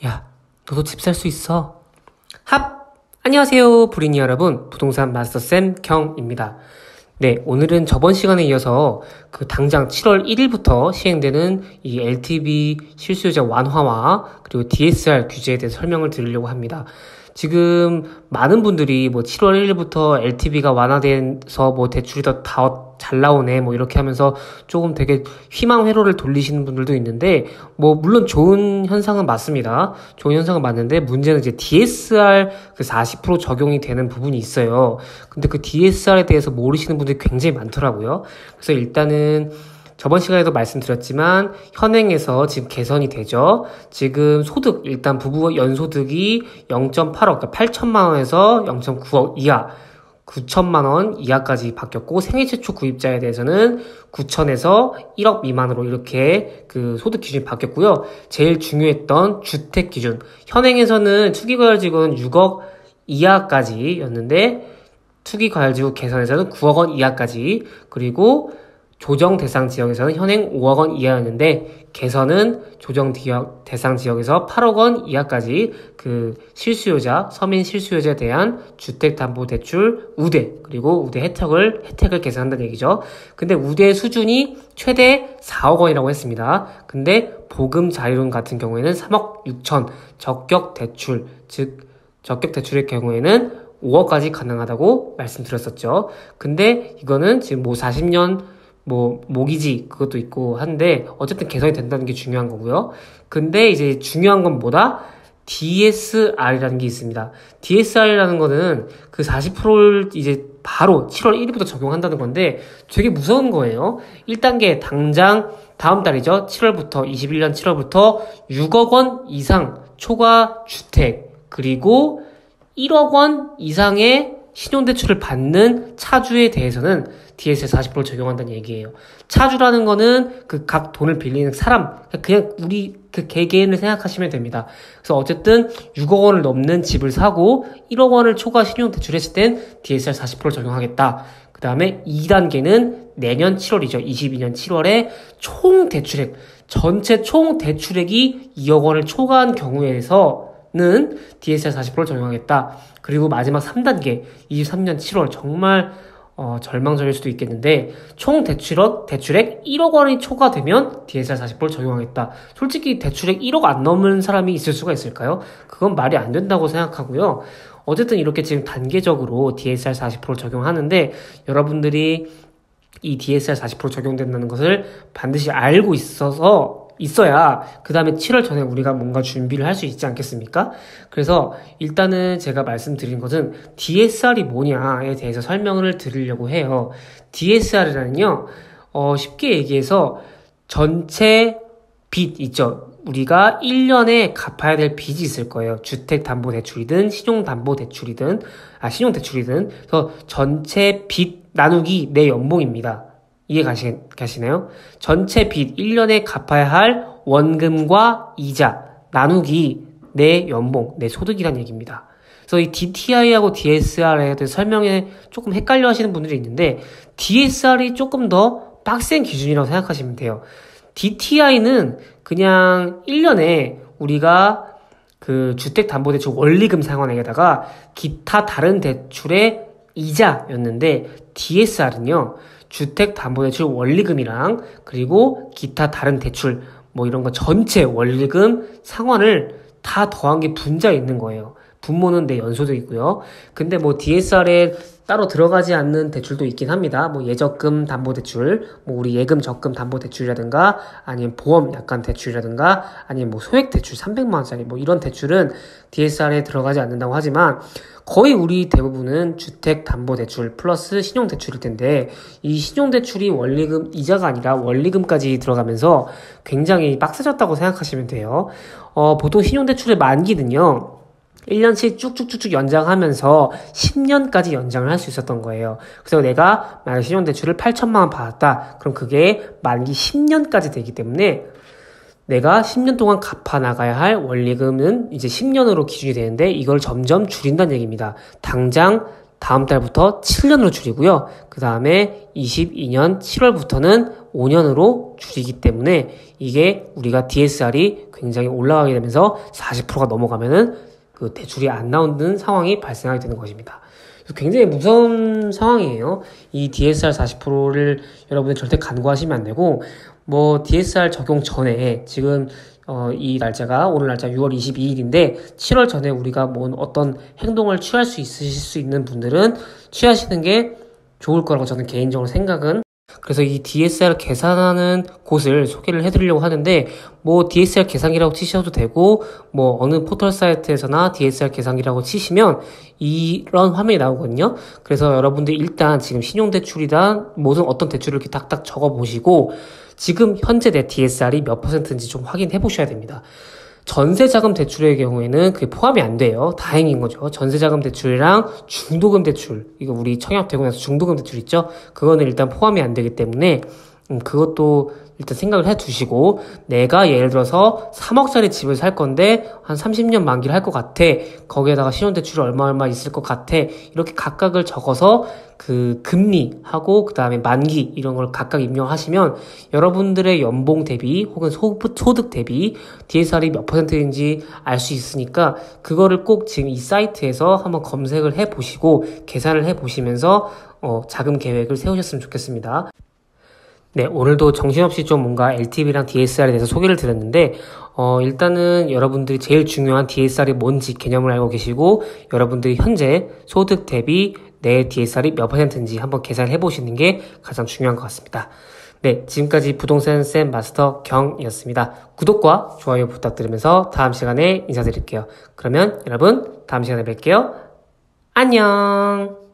야, 너도 집 살 수 있어. 합! 안녕하세요, 브리니 여러분. 부동산 마스터쌤 경입니다. 네, 오늘은 저번 시간에 이어서 당장 7월 1일부터 시행되는 이 LTV 실수요자 완화와 그리고 DSR 규제에 대해서 설명을 드리려고 합니다. 지금 많은 분들이 7월 1일부터 LTV가 완화돼서 대출이 더 잘 나오네 이렇게 하면서 조금 되게 희망 회로를 돌리시는 분들도 있는데 물론 좋은 현상은 맞습니다. 좋은 현상은 맞는데 문제는 이제 DSR 40% 적용이 되는 부분이 있어요. 근데 그 DSR에 대해서 모르시는 분들이 굉장히 많더라고요. 그래서 일단은 저번 시간에도 말씀드렸지만 현행에서 지금 개선이 되죠. 지금 소득 일단 부부 연소득이 0.8억, 그러니까 8천만 원에서 0.9억 이하, 9천만 원 이하까지 바뀌었고 생애 최초 구입자에 대해서는 9천에서 1억 미만으로 이렇게 소득 기준이 바뀌었고요. 제일 중요했던 주택 기준. 현행에서는 투기과열지구는 6억 이하까지였는데 투기과열지구 개선에서는 9억 원 이하까지, 그리고 조정 대상 지역에서는 현행 5억 원 이하였는데 개선은 조정 대상 지역에서 8억 원 이하까지 실수요자, 서민 실수요자에 대한 주택담보대출 우대, 그리고 우대 혜택을 개선한다는 얘기죠. 근데 우대 수준이 최대 4억 원이라고 했습니다. 근데 보금 자유론 같은 경우에는 3억 6천, 적격 대출, 즉 적격 대출의 경우에는 5억까지 가능하다고 말씀드렸었죠. 근데 이거는 지금 40년 모기지 그것도 있고 한데 어쨌든 개선이 된다는 게 중요한 거고요. 근데 이제 중요한 건 뭐다? DSR이라는 게 있습니다. DSR이라는 거는 40%를 이제 바로 7월 1일부터 적용한다는 건데 되게 무서운 거예요. 1단계 당장 다음 달이죠. 7월부터 21년 7월부터 6억 원 이상 초과 주택, 그리고 1억 원 이상의 신용대출을 받는 차주에 대해서는 DSR 40%를 적용한다는 얘기예요. 차주라는 거는 각 돈을 빌리는 사람, 그냥 우리 개개인을 생각하시면 됩니다. 그래서 어쨌든 6억 원을 넘는 집을 사고 1억 원을 초과 신용대출했을 땐 DSR 40%를 적용하겠다. 그 다음에 2단계는 내년 7월이죠. 22년 7월에 총 대출액, 전체 총 대출액이 2억 원을 초과한 경우에서는 DSR 40%를 적용하겠다. 그리고 마지막 3단계, 23년 7월, 정말 절망적일 수도 있겠는데 총 대출액 1억 원이 초과되면 DSR 40%를 적용하겠다. 솔직히 대출액 1억 안 넘는 사람이 있을 수가 있을까요? 그건 말이 안 된다고 생각하고요. 어쨌든 이렇게 지금 단계적으로 DSR 40%를 적용하는데 여러분들이 이 DSR 40% 적용된다는 것을 반드시 알고 있어야 그 다음에 7월 전에 우리가 뭔가 준비를 할 수 있지 않겠습니까? 그래서 일단은 제가 말씀드린 것은 DSR이 뭐냐에 대해서 설명을 드리려고 해요. DSR이라는요, 쉽게 얘기해서 전체 빚 있죠. 우리가 1년에 갚아야 될 빚이 있을 거예요. 주택담보대출이든 신용대출이든. 그래서 전체 빚 나누기 내 연봉입니다. 이해 가시나요? 전체 빚 1년에 갚아야 할 원금과 이자 나누기 내 연봉, 내 소득이란 얘기입니다. 그래서 이 DTI하고 DSR에 대해 설명에 조금 헷갈려 하시는 분들이 있는데 DSR이 조금 더 빡센 기준이라고 생각하시면 돼요. DTI는 그냥 1년에 우리가 주택담보대출 원리금 상환액에다가 기타 다른 대출의 이자였는데 DSR은요, 주택담보대출 원리금이랑 그리고 기타 다른 대출 이런 거 전체 원리금 상환을 다 더한 게 분자에 있는 거예요. 분모는 내 연소득이고요. 근데 DSR에 따로 들어가지 않는 대출도 있긴 합니다. 예적금 담보대출, 우리 예금 적금 담보대출이라든가 아니면 보험 약관 대출이라든가 아니면 소액 대출 300만 원짜리 이런 대출은 DSR에 들어가지 않는다고 하지만 거의 우리 대부분은 주택담보대출 플러스 신용대출일 텐데 이 신용대출이 원리금 이자가 아니라 원리금까지 들어가면서 굉장히 빡세졌다고 생각하시면 돼요. 보통 신용대출의 만기는요, 1년씩 쭉쭉쭉쭉 연장하면서 10년까지 연장을 할 수 있었던 거예요. 그래서 내가 만약 신용대출을 8천만 원 받았다. 그럼 그게 만기 10년까지 되기 때문에 내가 10년 동안 갚아 나가야 할 원리금은 이제 10년으로 기준이 되는데 이걸 점점 줄인다는 얘기입니다. 당장 다음 달부터 7년으로 줄이고요. 그 다음에 22년 7월부터는 5년으로 줄이기 때문에 이게 우리가 DSR이 굉장히 올라가게 되면서 40%가 넘어가면은 그 대출이 안 나오는 상황이 발생하게 되는 것입니다. 굉장히 무서운 상황이에요. 이 DSR 40%를 여러분들 절대 간과하시면 안 되고, 뭐 DSR 적용 전에 지금 이 날짜가 오늘 날짜 6월 22일인데 7월 전에 우리가 뭐 어떤 행동을 취할 수 있으실 수 있는 분들은 취하시는 게 좋을 거라고 저는 개인적으로 생각은. 그래서 이 DSR 계산하는 곳을 소개를 해드리려고 하는데, 뭐 DSR 계산기라고 치셔도 되고, 뭐 어느 포털 사이트에서나 DSR 계산기라고 치시면 이런 화면이 나오거든요. 그래서 여러분들 일단 지금 신용대출이란 모든 어떤 대출을 이렇게 딱딱 적어보시고 지금 현재 내 DSR이 몇 %인지 좀 확인해 보셔야 됩니다. 전세자금 대출의 경우에는 그게 포함이 안 돼요. 다행인 거죠. 전세자금 대출이랑 중도금 대출, 이거 우리 청약되고 나서 중도금 대출 있죠? 그거는 일단 포함이 안 되기 때문에 그것도 일단 생각을 해 두시고, 내가 예를 들어서 3억짜리 집을 살 건데 한 30년 만기를 할 것 같아. 거기에다가 신용대출이 얼마 있을 것 같아. 이렇게 각각을 적어서 그 금리하고 그 다음에 만기 이런 걸 각각 입력하시면 여러분들의 연봉 대비 혹은 소득 대비 DSR이 몇 %인지 알 수 있으니까 그거를 꼭 지금 이 사이트에서 한번 검색을 해 보시고 계산을 해 보시면서 자금 계획을 세우셨으면 좋겠습니다. 네, 오늘도 정신없이 좀 뭔가 LTV랑 DSR에 대해서 소개를 드렸는데, 일단은 여러분들이 제일 중요한 DSR이 뭔지 개념을 알고 계시고, 여러분들이 현재 소득 대비 내 DSR이 몇 %인지 한번 계산을 해보시는 게 가장 중요한 것 같습니다. 네, 지금까지 부동산 쌤 마스터 경이었습니다. 구독과 좋아요 부탁드리면서 다음 시간에 인사드릴게요. 그러면 여러분, 다음 시간에 뵐게요. 안녕!